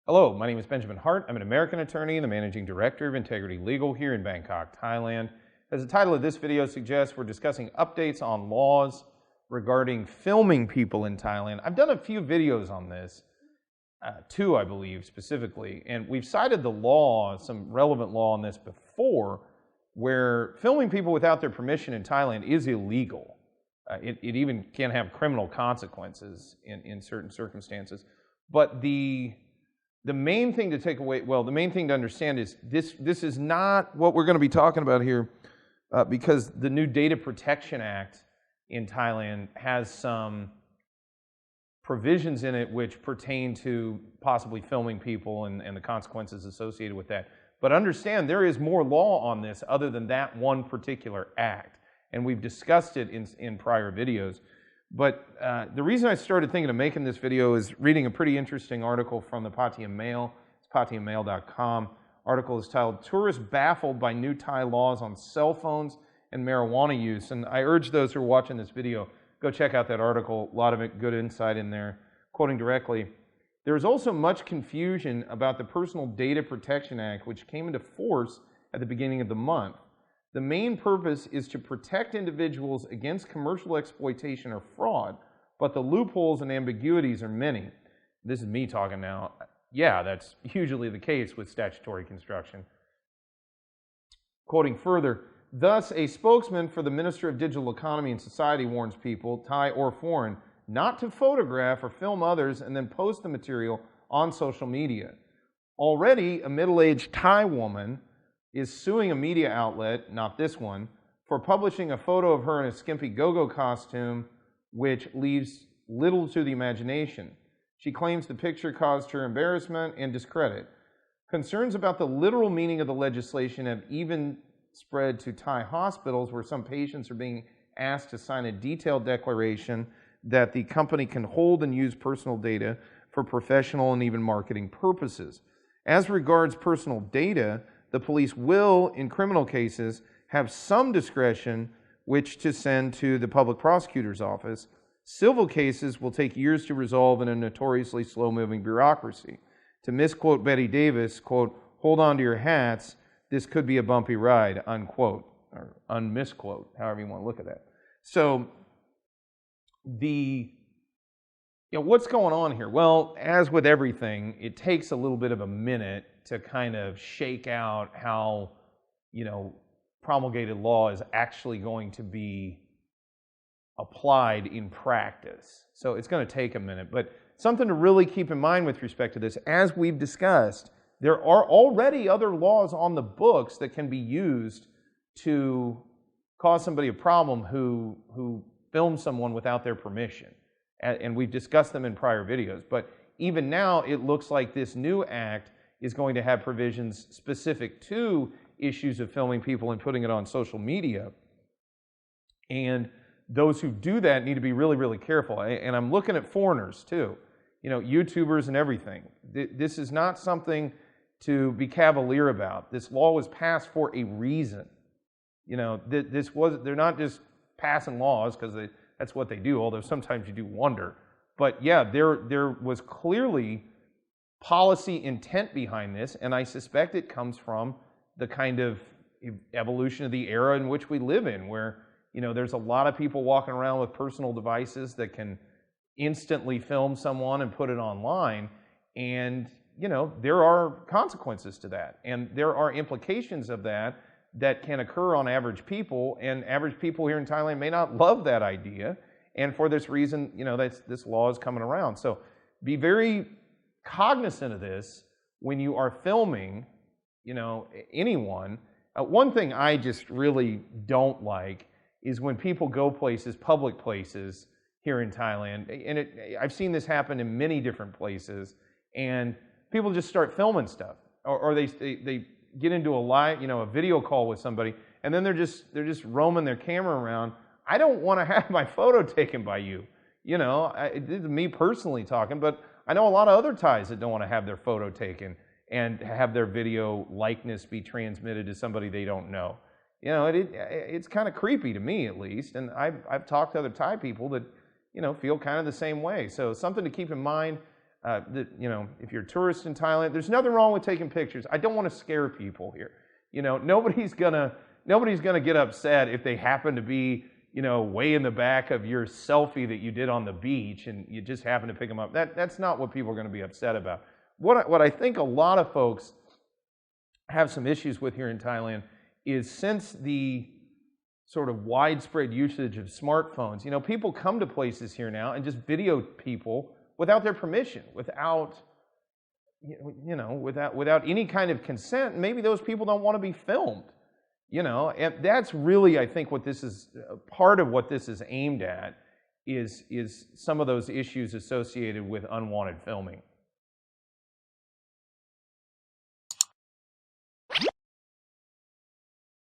Hello, my name is Benjamin Hart. I'm an American attorney and the Managing Director of Integrity Legal here in Bangkok, Thailand. As the title of this video suggests, we're discussing updates on laws regarding filming people in Thailand. I've done a few videos on this, two I believe specifically, and we've cited the law, some relevant law on this before, where filming people without their permission in Thailand is illegal. It even can have criminal consequences in certain circumstances. But the main thing to take away, the main thing to understand is this is not what we're going to be talking about here because the new Data Protection Act in Thailand has some provisions in it which pertain to possibly filming people and the consequences associated with that. But understand there is more law on this other than that one particular act. And we've discussed it in prior videos. But the reason I started thinking of making this video is reading a pretty interesting article from the Pattaya Mail. It's pattayamail.com. Article is titled, "Tourists Baffled by New Thai Laws on Cell Phones and Marijuana Use." And I urge those who are watching this video, go check out that article. A lot of good insight in there. Quoting directly, "There is also much confusion about the Personal Data Protection Act, which came into force at the beginning of the month. The main purpose is to protect individuals against commercial exploitation or fraud, but the loopholes and ambiguities are many." This is me talking now. Yeah, that's usually the case with statutory construction. Quoting further, "Thus, a spokesman for the Minister of Digital Economy and Society warns people, Thai or foreign, not to photograph or film others and then post the material on social media. Already, a middle-aged Thai woman is suing a media outlet, not this one, for publishing a photo of her in a skimpy go-go costume, which leaves little to the imagination. She claims the picture caused her embarrassment and discredit. Concerns about the literal meaning of the legislation have even spread to Thai hospitals, where some patients are being asked to sign a detailed declaration that the company can hold and use personal data for professional and even marketing purposes. As regards personal data, the police will, in criminal cases, have some discretion which to send to the public prosecutor's office. Civil cases will take years to resolve in a notoriously slow-moving bureaucracy. To misquote Betty Davis, quote, 'Hold on to your hats, this could be a bumpy ride,' unquote, or unmisquote, however you want to look at that." So, what's going on here? Well, as with everything, it takes a little bit of a minute to kind of shake out how, promulgated law is actually going to be applied in practice. So it's going to take a minute. But something to really keep in mind with respect to this, as we've discussed, there are already other laws on the books that can be used to cause somebody a problem who films someone without their permission. And we've discussed them in prior videos. But even now, it looks like this new act is going to have provisions specific to issues of filming people and putting it on social media. And those who do that need to be really, really careful. And I'm looking at foreigners too, YouTubers and everything. This is not something to be cavalier about. This law was passed for a reason. They're not just passing laws because that's what they do, although sometimes you do wonder. But yeah, there was clearly policy intent behind this, and I suspect it comes from the kind of evolution of the era in which we live in, where there's a lot of people walking around with personal devices that can instantly film someone and put it online, and there are consequences to that, and there are implications of that can occur on average people, and average people here in Thailand may not love that idea, and for this reason, this law is coming around. So be very cognizant of this when you are filming, anyone. One thing I just really don't like is when people go places, public places here in Thailand, and I've seen this happen in many different places, and people just start filming stuff, or they get into a live, a video call with somebody, and then they're just roaming their camera around. I don't want to have my photo taken by you. This is me personally talking, but I know a lot of other Thais that don't want to have their photo taken and have their video likeness be transmitted to somebody they don't know. It's kind of creepy to me, at least, and I've talked to other Thai people that feel kind of the same way. So something to keep in mind. if you're a tourist in Thailand, there's nothing wrong with taking pictures. I don't want to scare people here. Nobody's gonna get upset if they happen to be, way in the back of your selfie that you did on the beach and you just happen to pick them up. That's not what people are going to be upset about. What I think a lot of folks have some issues with here in Thailand is, since the sort of widespread usage of smartphones, people come to places here now and just video people without their permission, without any kind of consent. Maybe those people don't want to be filmed, and that's really, I think, what this is, part of what this is aimed at is some of those issues associated with unwanted filming.